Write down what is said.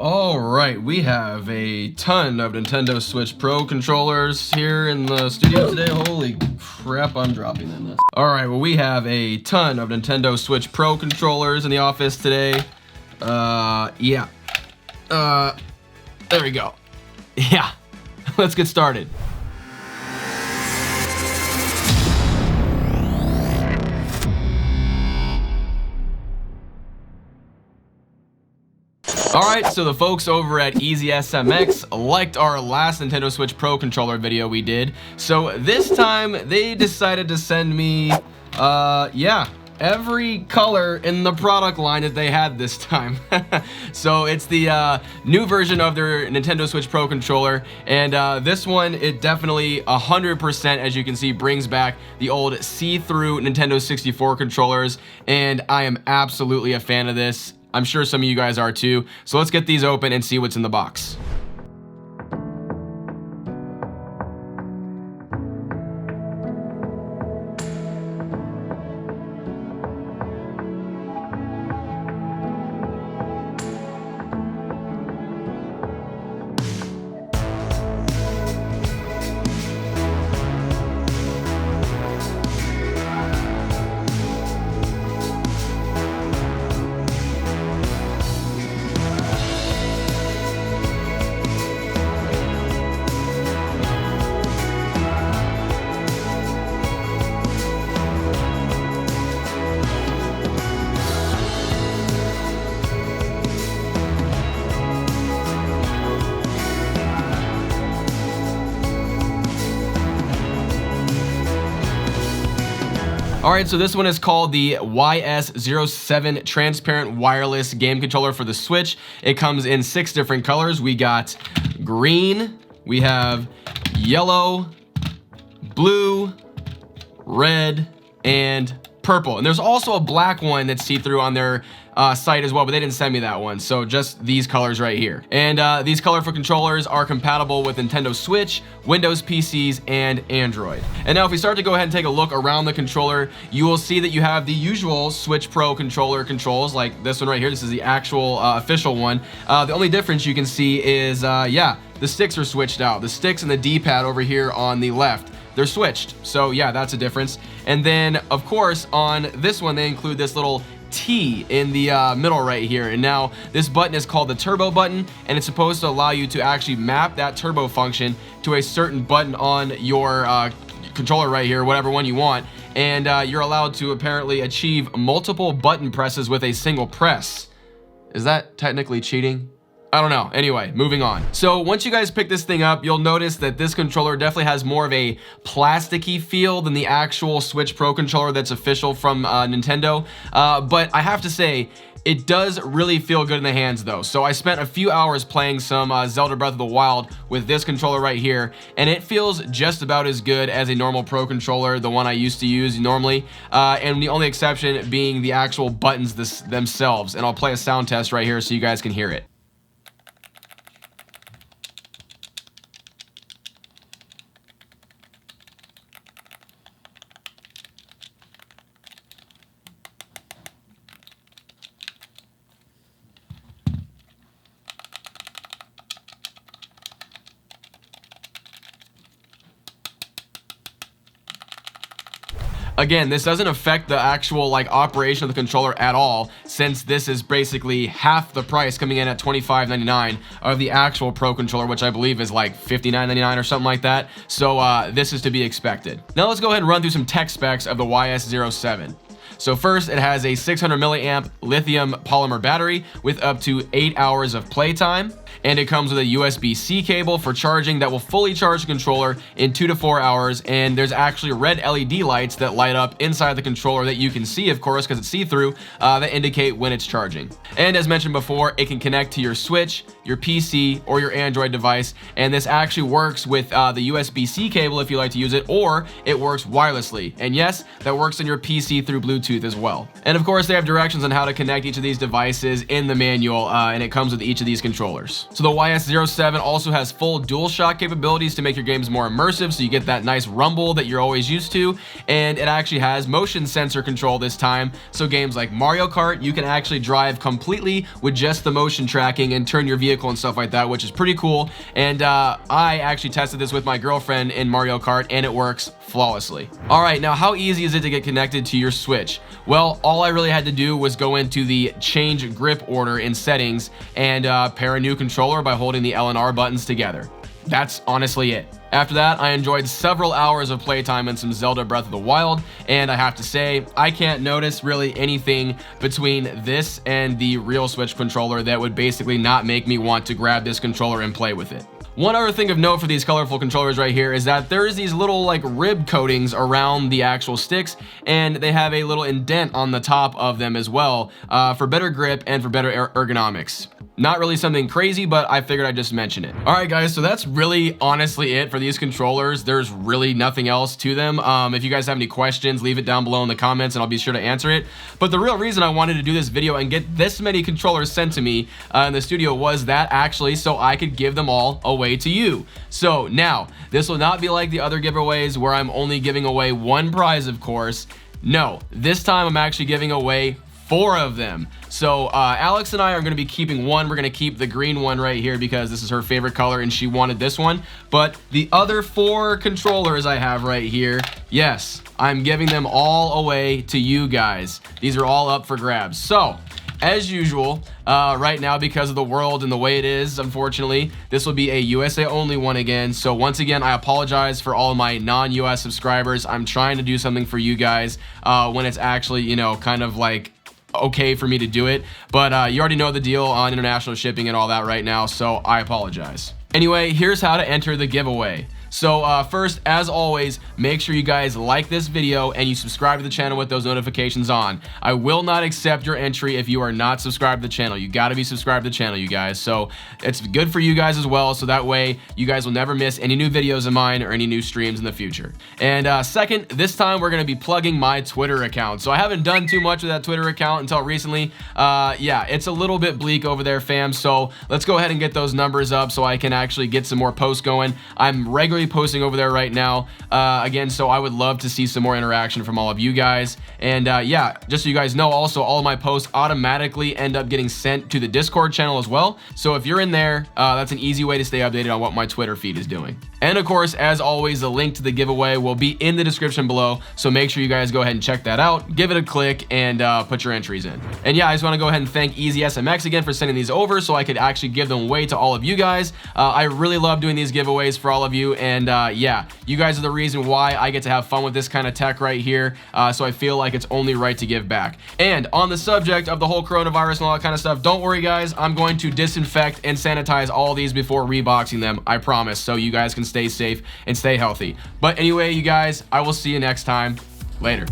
All right, we have a ton of Nintendo Switch Pro controllers here in the studio today. Holy crap, I'm dropping in this. All right, well, we have a ton of Nintendo Switch Pro controllers in the office today. There we go. Yeah, let's get started. Alright, so the folks over at EasySMX liked our last Nintendo Switch Pro controller video we did. So this time they decided to send me, every color in the product line that they had this time. So it's the new version of their Nintendo Switch Pro controller, and this one, it definitely 100%, as you can see, brings back the old see-through Nintendo 64 controllers, and I am absolutely a fan of this. I'm sure some of you guys are too. So let's get these open and see what's in the box. Alright, so this one is called the YS07 Transparent Wireless Game Controller for the Switch. It comes in 6 different colors. We got green, we have yellow, blue, red, and purple. And there's also a black one that's see-through on their site as well, but they didn't send me that one. So just these colors right here. And these colorful controllers are compatible with Nintendo Switch, Windows PCs, and Android. And now if we start to go ahead and take a look around the controller, you will see that you have the usual Switch Pro controller controls, like this one right here. This is the actual official one. The only difference you can see is, the sticks are switched out. The sticks and the D-pad over here on the left, they're switched. So yeah, that's a difference. And then of course on this one, they include this little T in the middle right here. And now this button is called the turbo button, and it's supposed to allow you to actually map that turbo function to a certain button on your controller right here, whatever one you want. And you're allowed to apparently achieve multiple button presses with a single press. Is that technically cheating? I don't know. Anyway, moving on. So once you guys pick this thing up, you'll notice that this controller definitely has more of a plasticky feel than the actual Switch Pro controller that's official from Nintendo. But I have to say, it does really feel good in the hands though. So I spent a few hours playing some Zelda Breath of the Wild with this controller right here, and it feels just about as good as a normal Pro controller, the one I used to use normally. And the only exception being the actual buttons themselves. And I'll play a sound test right here so you guys can hear it. Again, this doesn't affect the actual operation of the controller at all, since this is basically half the price, coming in at $25.99 of the actual Pro controller, which I believe is like $59.99 or something like that. So this is to be expected. Now let's go ahead and run through some tech specs of the YS07. So first, it has a 600 milliamp lithium polymer battery with up to 8 hours of playtime. And it comes with a USB-C cable for charging that will fully charge the controller in 2 to 4 hours. And there's actually red LED lights that light up inside the controller that you can see, of course, because it's see-through, that indicate when it's charging. And as mentioned before, it can connect to your Switch, your PC, or your Android device. And this actually works with the USB-C cable if you like to use it, or it works wirelessly. And yes, that works on your PC through Bluetooth Bluetooth as well. And of course, they have directions on how to connect each of these devices in the manual, and it comes with each of these controllers. So the YS07 also has full DualShock capabilities to make your games more immersive, so you get that nice rumble that you're always used to, and it actually has motion sensor control this time, so games like Mario Kart, you can actually drive completely with just the motion tracking and turn your vehicle and stuff like that, which is pretty cool. And I actually tested this with my girlfriend in Mario Kart, and it works flawlessly. All right, now how easy is it to get connected to your Switch? Well, all I really had to do was go into the change grip order in settings and pair a new controller by holding the L and R buttons together. That's honestly it. After that, I enjoyed several hours of playtime in some Zelda Breath of the Wild, and I have to say, I can't notice really anything between this and the real Switch controller that would basically not make me want to grab this controller and play with it. One other thing of note for these colorful controllers right here is that there's these little like rib coatings around the actual sticks, and they have a little indent on the top of them as well for better grip and for better ergonomics. Not really something crazy, but I figured I'd just mention it. All right, guys, so that's really honestly it for these controllers. There's really nothing else to them. If you guys have any questions, leave it down below in the comments and I'll be sure to answer it. But the real reason I wanted to do this video and get this many controllers sent to me in the studio was that actually so I could give them all away to you. So now, this will not be like the other giveaways where I'm only giving away one prize, of course. No, this time I'm actually giving away 4 of them. So Alex and I are going to be keeping one. We're going to keep the green one right here because this is her favorite color and she wanted this one. But the other 4 controllers I have right here, yes, I'm giving them all away to you guys. These are all up for grabs. So as usual, right now, because of the world and the way it is, unfortunately, this will be a USA only one again. So once again, I apologize for all of my non-US subscribers. I'm trying to do something for you guys when it's actually, you know, kind of like okay for me to do it, but you already know the deal on international shipping and all that right now, so I apologize. Anyway, here's how to enter the giveaway. So first, as always, make sure you guys like this video and you subscribe to the channel with those notifications on. I will not accept your entry if you are not subscribed to the channel. You got to be subscribed to the channel, you guys. So it's good for you guys as well, so that way you guys will never miss any new videos of mine or any new streams in the future. And second, this time we're going to be plugging my Twitter account. So I haven't done too much with that Twitter account until recently. Yeah, it's a little bit bleak over there, fam. So let's go ahead and get those numbers up so I can actually get some more posts going. I'm regularly posting over there right now again, so I would love to see some more interaction from all of you guys. And yeah, just so you guys know, also all of my posts automatically end up getting sent to the Discord channel as well. So if you're in there, that's an easy way to stay updated on what my Twitter feed is doing. And of course, as always, the link to the giveaway will be in the description below, so make sure you guys go ahead and check that out, give it a click, and put your entries in. And yeah, I just want to go ahead and thank EasySMX again for sending these over so I could actually give them away to all of you guys. I really love doing these giveaways for all of you, and yeah, you guys are the reason why I get to have fun with this kind of tech right here, so I feel like it's only right to give back. And on the subject of the whole coronavirus and all that kind of stuff, don't worry guys, I'm going to disinfect and sanitize all these before reboxing them, I promise, so you guys can stay safe and stay healthy. But anyway, you guys, I will see you next time. Later.